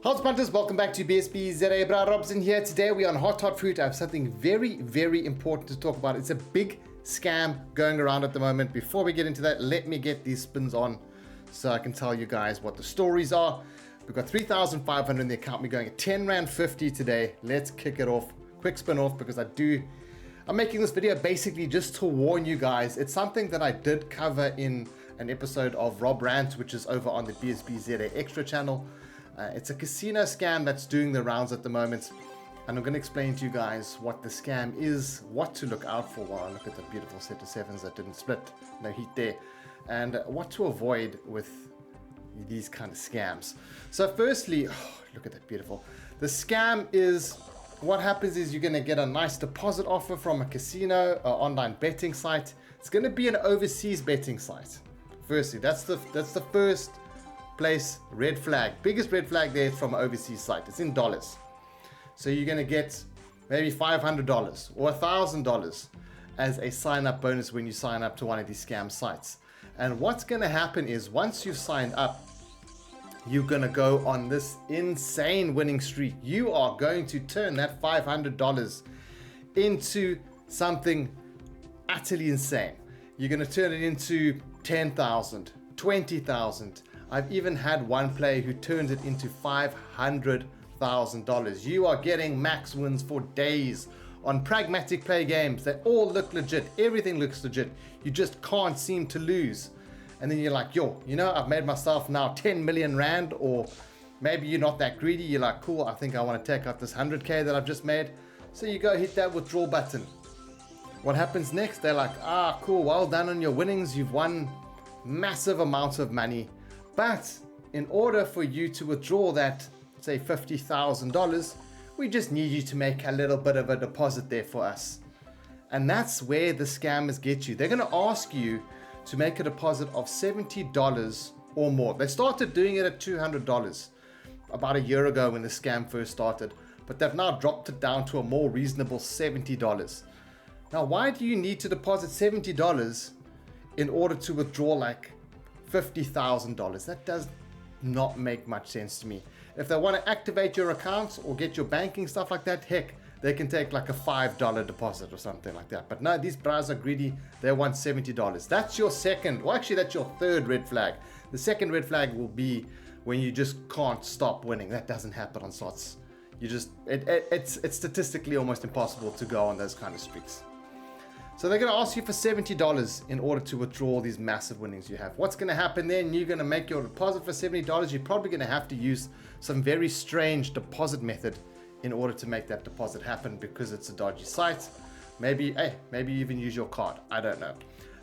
How's punters? Welcome back to BSBZA. Bra Robson here. Today we're on Hot Fruit. I have something very important to talk about. It's a big scam going around at the moment. Before we get into that, let me get these spins on so I can tell you guys what the stories are. We've got 3,500 in the account. We're going at 10 Rand 50 today. Let's kick it off. Quick spin off because I'm making this video basically just to warn you guys. It's something that I did cover in an episode of Rob Rant, which is over on the BSBZA Extra channel. It's a casino scam that's doing the rounds at the moment, and I'm going to explain to you guys what the scam is, what to look out for. Wow, look at the beautiful set of sevens that didn't split, no heat there, and what to avoid with these kind of scams. So firstly, look at that beautiful. The scam is, what happens is you're going to get a nice deposit offer from a casino or online betting site. It's going to be an overseas betting site. Firstly, that's the first place red flag. Biggest red flag there from an overseas site. It's in dollars. So you're going to get maybe $500 or $1,000 as a sign up bonus when you sign up to one of these scam sites. And what's going to happen is once you've signed up, you're going to go on this insane winning streak. You are going to turn that $500 into something utterly insane. You're going to turn it into 10,000, 20,000. I've even had one player who turned it into $500,000. You are getting max wins for days on pragmatic play games. They all look legit. Everything looks legit. You just can't seem to lose. And then you're like, yo, you know, I've made myself now 10 million Rand, or maybe you're not that greedy. You're like, cool, I think I want to take out this 100K that I've just made. So you go hit that withdrawal button. What happens next? They're like, cool, well done on your winnings. You've won massive amounts of money. But in order for you to withdraw that, say $50,000, we just need you to make a little bit of a deposit there for us. And that's where the scammers get you. They're going to ask you to make a deposit of $70 or more. They started doing it at $200 about a year ago when the scam first started, but they've now dropped it down to a more reasonable $70. Now, why do you need to deposit $70 in order to withdraw like $50,000? That does not make much sense to me. If they want to activate your accounts or get your banking stuff like that, heck, they can take like a $5 deposit or something like that. But no, these bras are greedy. They want $70. That's your second, well actually that's your third red flag. The second red flag will be when you just can't stop winning. That doesn't happen on slots. You just, it's statistically almost impossible to go on those kind of streaks. So they're going to ask you for $70 in order to withdraw these massive winnings you have. What's going to happen then? You're going to make your deposit for $70. You're probably going to have to use some very strange deposit method in order to make that deposit happen because it's a dodgy site. Maybe even use your card. I don't know.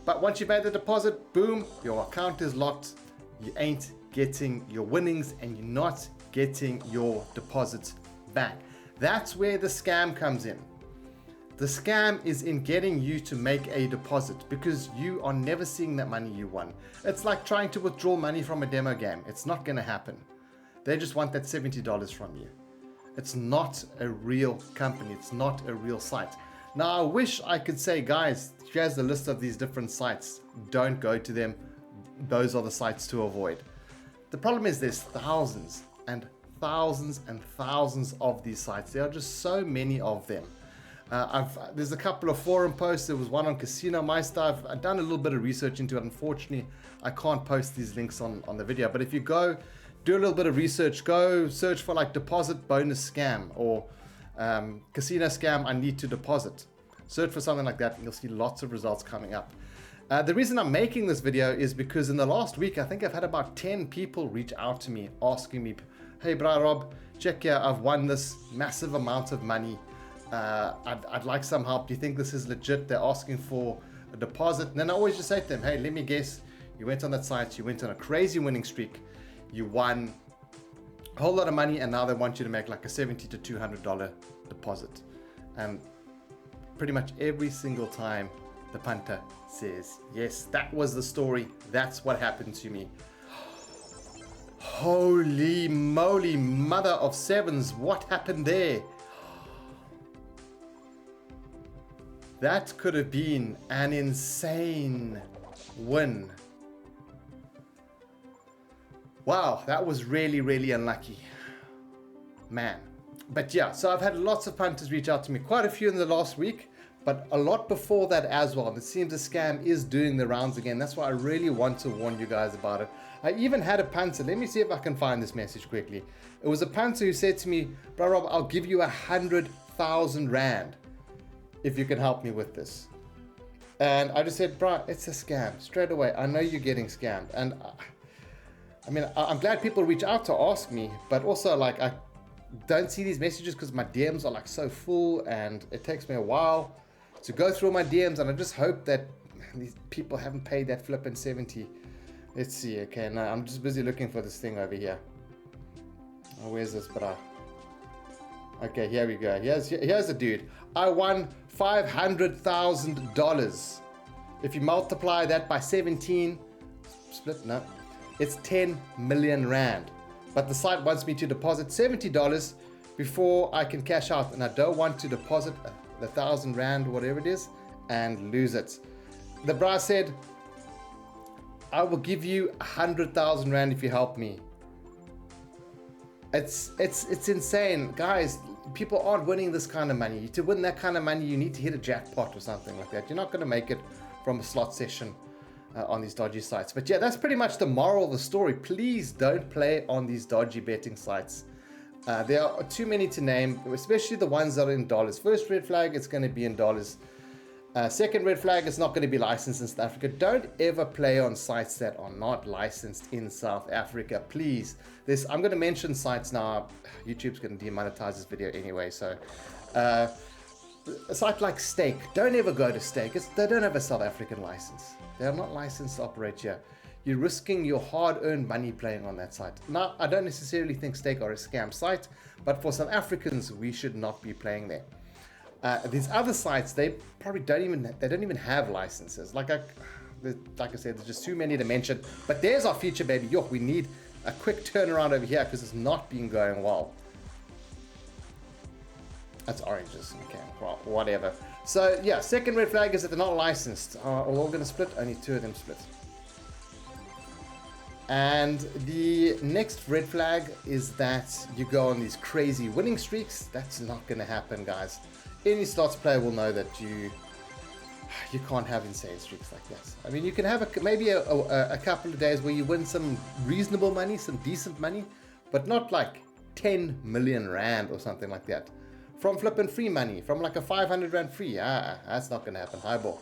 But once you've made the deposit, boom, your account is locked. You ain't getting your winnings and you're not getting your deposits back. That's where the scam comes in. The scam is in getting you to make a deposit because you are never seeing that money you won. It's like trying to withdraw money from a demo game. It's not going to happen. They just want that $70 from you. It's not a real company. It's not a real site. Now, I wish I could say, guys, here's the list of these different sites. Don't go to them. Those are the sites to avoid. The problem is there's thousands and thousands and thousands of these sites. There are just so many of them. There's a couple of forum posts. There was one on Casino Meister. I've done a little bit of research into it. Unfortunately, I can't post these links on the video. But if you go do a little bit of research, go search for like deposit bonus scam or casino scam, I need to deposit. Search for something like that and you'll see lots of results coming up. The reason I'm making this video is because in the last week, I think I've had about 10 people reach out to me asking me, hey, bra Rob, check here, I've won this massive amount of money. I'd like some help. Do you think this is legit? They're asking for a deposit. And then I always just say to them, hey, let me guess. You went on that site. You went on a crazy winning streak. You won a whole lot of money. And now they want you to make like a $70 to $200 deposit. And pretty much every single time the punter says, yes, that was the story. That's what happened to me. Holy moly, mother of sevens. What happened there? That could have been an insane win. Wow, that was really, really unlucky. man. But yeah, so I've had lots of punters reach out to me, quite a few in the last week, but a lot before that as well. It seems the scam is doing the rounds again. That's why I really want to warn you guys about it. I even had a punter. Let me see if I can find this message quickly. It was a punter who said to me, "Bro Rob, I'll give you 100,000 Rand if you can help me with this." And I just said, "Bro, it's a scam." Straight away, I know you're getting scammed. And I mean, I'm glad people reach out to ask me, but also like I don't see these messages because my DMs are like so full and it takes me a while to go through my DMs, and I just hope that these people haven't paid that flippin' 70. Let's see. Okay, no, I'm just busy looking for this thing over here. Oh, where's this bra? Okay, here we go. Here's a dude. I won $500,000. If you multiply that by 17, split, no, it's 10 million Rand. But the site wants me to deposit $70 before I can cash out, and I don't want to deposit the 1,000 Rand, whatever it is, and lose it. The bra said, "I will give you 100,000 Rand if you help me." It's insane, guys. People aren't winning this kind of money. To win that kind of money, you need to hit a jackpot or something like that. You're not going to make it from a slot session on these dodgy sites. But yeah, that's pretty much the moral of the story. Please don't play on these dodgy betting sites. There are too many to name, especially the ones that are in dollars. First red flag, it's going to be in dollars. Second red flag, it's not going to be licensed in South Africa. Don't ever play on sites that are not licensed in South Africa, please. I'm going to mention sites now. YouTube's going to demonetize this video anyway. So a site like Stake, don't ever go to Stake. They don't have a South African license. They're not licensed to operate here. You're risking your hard-earned money playing on that site. Now, I don't necessarily think Stake are a scam site, but for South Africans, we should not be playing there. These other sites, they probably don't even have licenses. Like I said, there's just too many to mention. But there's our future, baby. Yo, we need a quick turnaround over here because it's not been going well. That's oranges. Okay, well, whatever. So yeah, second red flag is that they're not licensed. Are all going to split? Only two of them split. And the next red flag is that you go on these crazy winning streaks. That's not going to happen, guys. Any slots player will know that you can't have insane streaks like that. I mean, you can have maybe a couple of days where you win some reasonable money, some decent money, but not like 10 million Rand or something like that. From flipping free money, from like a 500 Rand free. That's not going to happen. Highball.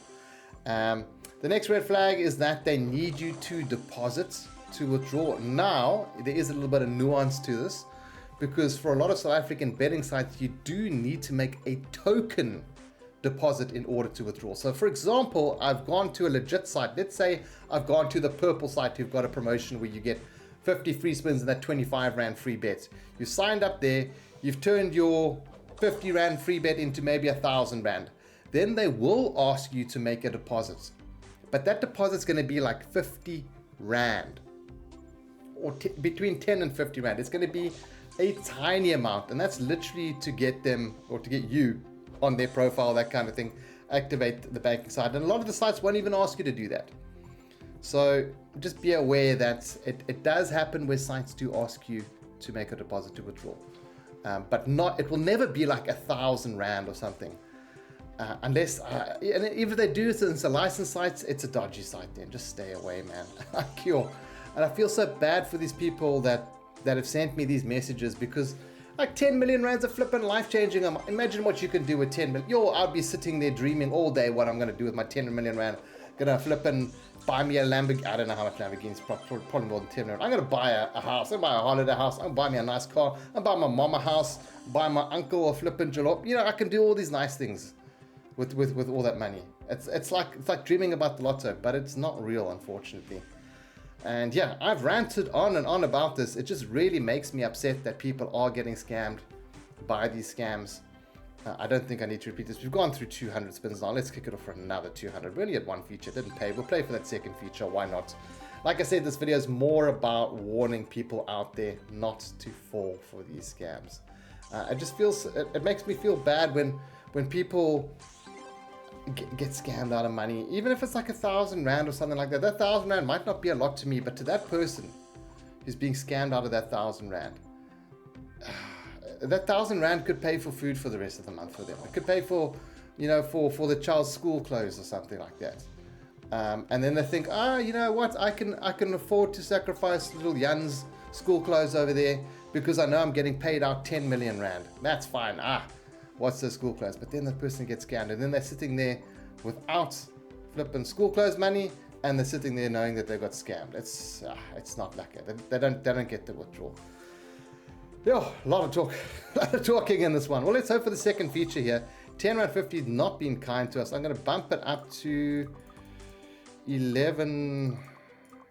The next red flag is that they need you to deposit to withdraw. Now, there is a little bit of nuance to this, because for a lot of South African betting sites, you do need to make a token deposit in order to withdraw. So for example, I've gone to a legit site. Let's say I've gone to the purple site who've got a promotion where you get 50 free spins and that 25 Rand free bet. You signed up there, you've turned your 50 Rand free bet into maybe 1,000 Rand. Then they will ask you to make a deposit. But that deposit's going to be like 50 Rand. Or between 10 and 50 Rand. It's going to be a tiny amount, and that's literally to get them, or to get you on their profile, that kind of thing, activate the banking side. And a lot of the sites won't even ask you to do that. So just be aware that it does happen where sites do ask you to make a deposit to withdraw. But it will never be like 1,000 Rand or something. Unless, and if they do it, it's a licensed site, it's a dodgy site then. Just stay away, man. And I feel so bad for these people that have sent me these messages, because like 10 million Rands are flipping life-changing. Imagine what you can do with 10 million. I'll be sitting there dreaming all day what I'm going to do with my 10 million Rand. Gonna flip and buy me a Lamborghini. I don't know how much Lamborghini's, probably more than 10 million. I'm gonna buy a house. I'm gonna buy a holiday house. I'm gonna buy me a nice car. I'm buy my mama a house. Buy my uncle a flipping jalop. I can do all these nice things with all that money. It's like dreaming about the lotto, but it's not real, unfortunately. And yeah, I've ranted on and on about this. It just really makes me upset that people are getting scammed by these scams. I don't think I need to repeat this. We've gone through 200 spins now. Let's kick it off for another 200. We only had one feature, didn't pay. We'll play for that second feature. Why not? Like I said, this video is more about warning people out there not to fall for these scams. It makes me feel bad when people get scammed out of money, even if it's like 1,000 Rand or something like that. That 1,000 Rand might not be a lot to me, but to that person who's being scammed out of that 1,000 Rand, that 1,000 rand could pay for food for the rest of the month for them. It could pay for, for the child's school clothes or something like that. And then they think, you know what, I can afford to sacrifice little Jan's school clothes over there because I know I'm getting paid out 10 million rand. That's fine. What's the school clothes? But then the person gets scammed, and then they're sitting there without flipping school clothes money, and they're sitting there knowing that they got scammed. It's not like it. They don't get the withdrawal. Yeah, a lot of talking in this one. Well, let's hope for the second feature here. 10 Rand 50 has not been kind to us. I'm going to bump it up to 11.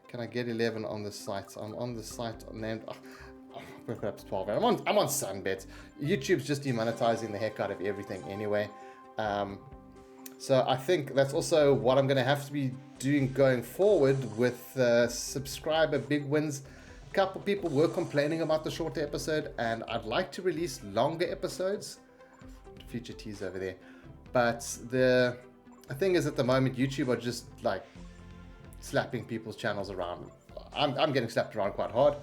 Can I get 11 on the site? I'm on the site named. I'll put it up to 12. I'm on Sunbet. YouTube's just demonetizing the heck out of everything anyway. So I think that's also what I'm going to have to be doing going forward with subscriber big wins. A couple people were complaining about the shorter episode, and I'd like to release longer episodes. Future tease over there. But the thing is, at the moment, YouTube are just like slapping people's channels around. I'm getting slapped around quite hard.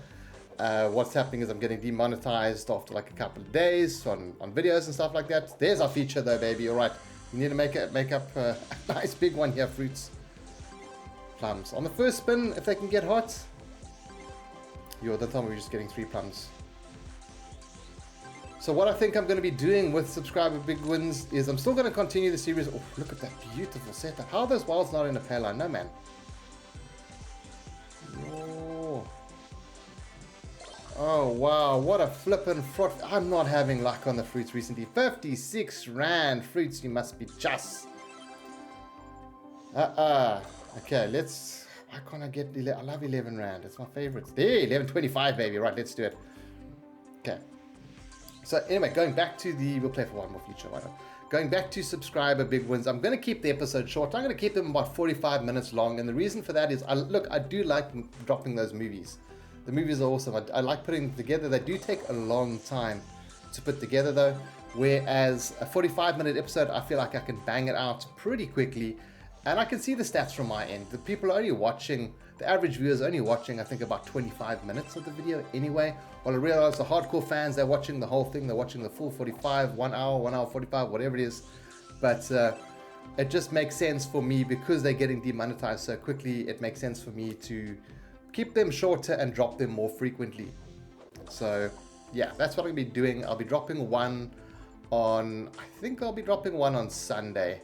What's happening is I'm getting demonetized after like a couple of days on videos and stuff like that. There's our feature though, baby. All right, you need to make up a nice big one here. Fruits, plums on the first spin if they can get hot. The time we're just getting 3 plums. So what I think I'm going to be doing with subscriber big wins is I'm still going to continue the series. Oh, look at that beautiful setup. How are those wilds not in a pale line? No, man. Oh, wow. What a flippin' fraud. I'm not having luck on the fruits recently. 56 Rand. Fruits, you must be just. Okay, let's. Why can't I get 11? I love 11 Rand. It's my favorite. There, 11.25, baby. Right, let's do it. Okay. So anyway, going back to we'll play for one more feature. Why not? Going back to subscriber big wins, I'm going to keep the episode short. I'm going to keep them about 45 minutes long. And the reason for that is, I do like dropping those movies. The movies are awesome. I like putting them together. They do take a long time to put together though. Whereas a 45-minute episode, I feel like I can bang it out pretty quickly. And I can see the stats from my end. The people are only watching, the average viewer is only watching, I think, about 25 minutes of the video anyway. Well, I realize the hardcore fans, they're watching the whole thing. They're watching the full 45, 1 hour, 1 hour 45, whatever it is. But it just makes sense for me because they're getting demonetized so quickly. It makes sense for me to keep them shorter and drop them more frequently. So yeah, that's what I'm going to be doing. I'll be dropping one on, I think I'll be dropping one on Sunday.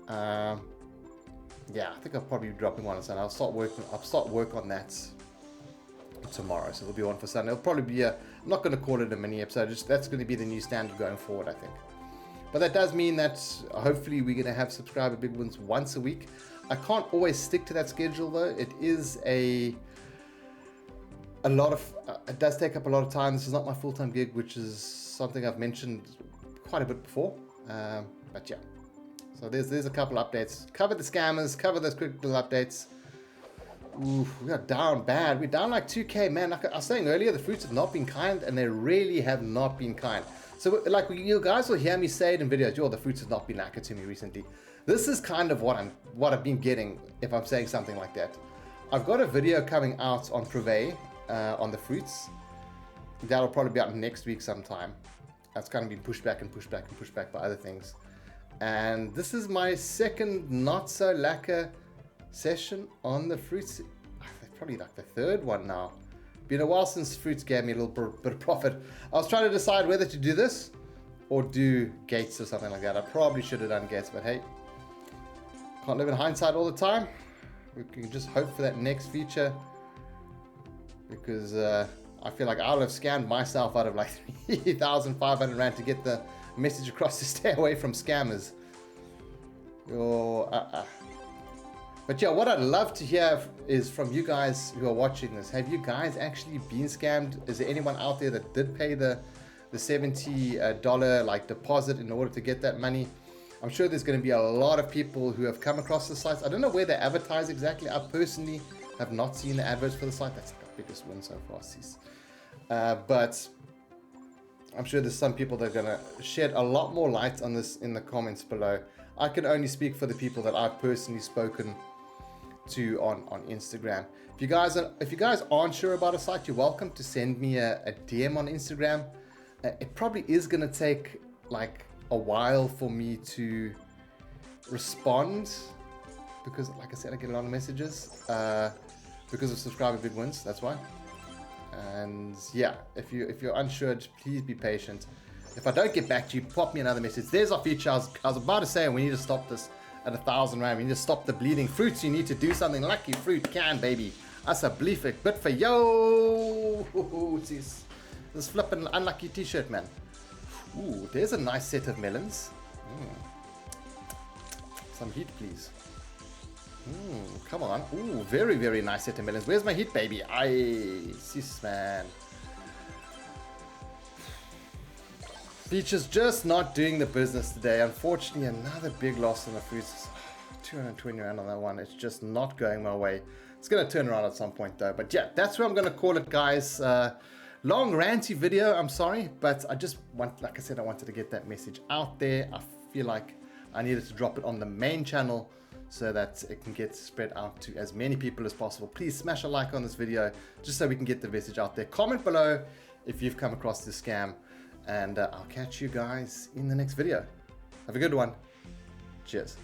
Yeah, I think I'll probably be dropping one on Sunday. I'll start work on that tomorrow, so there'll be one for Sunday. It'll probably be I'm not going to call it a mini episode, that's going to be the new standard going forward, I think. But that does mean that hopefully we're going to have subscriber big wins once a week. I can't always stick to that schedule though. It is a lot of it does take up a lot of time. This is not my full-time gig, which is something I've mentioned quite a bit before. But yeah. So there's a couple updates. Cover the scammers, cover those quick little updates. Ooh, we are down bad. We're down like 2K, man. Like I was saying earlier, the fruits have not been kind, and they really have not been kind. So like you guys will hear me say it in videos, the fruits have not been accurate to me recently. This is kind of what I've been getting if I'm saying something like that. I've got a video coming out on Privé on the fruits. That'll probably be out next week sometime. That's kind of been pushed back and pushed back and pushed back by other things. And this is my second not so lacquer session on the fruits. Probably like the third one now. Been a while since fruits gave me a little bit of profit. I was trying to decide whether to do this or do gates or something like that. I probably should have done gates, but hey, can't live in hindsight all the time. We can just hope for that next feature, because I feel like I would have scammed myself out of like 3,500 Rand to get the message across to stay away from scammers. But yeah, what I'd love to hear is from you guys who are watching this. Have you guys actually been scammed? Is there anyone out there that did pay the $70 like deposit in order to get that money? I'm sure there's going to be a lot of people who have come across the sites. I don't know where they advertise exactly. I personally have not seen the adverts for the site. That's the biggest win so far, sis. But I'm sure there's some people that are going to shed a lot more light on this in the comments below. I can only speak for the people that I've personally spoken to on Instagram. If you guys aren't sure about a site, you're welcome to send me a DM on Instagram. It probably is going to take like a while for me to respond, because like I said, I get a lot of messages because of subscriber big wins. That's why. And yeah, if you're unsure, please be patient. If I don't get back to you, pop me another message. There's our future. I was about to say we need to stop this at 1,000 rand. We need to stop the bleeding fruits. You need to do something. Lucky fruit can, baby. That's a belief it. But for yo, this flipping unlucky t-shirt, man. Ooh, there's a nice set of melons. Some heat, please. Come on. Ooh, very, very nice set of melons. Where's my heat, baby? Sis, man. Peach is just not doing the business today. Unfortunately, another big loss in the fruits. 220 rand on that one. It's just not going my way. It's going to turn around at some point, though. But yeah, that's where I'm going to call it, guys. Long, ranty video. I'm sorry. But I just like I said, I wanted to get that message out there. I feel like I needed to drop it on the main channel so that it can get spread out to as many people as possible. Please smash a like on this video just so we can get the message out there. Comment below if you've come across this scam, and I'll catch you guys in the next video. Have a good one. Cheers.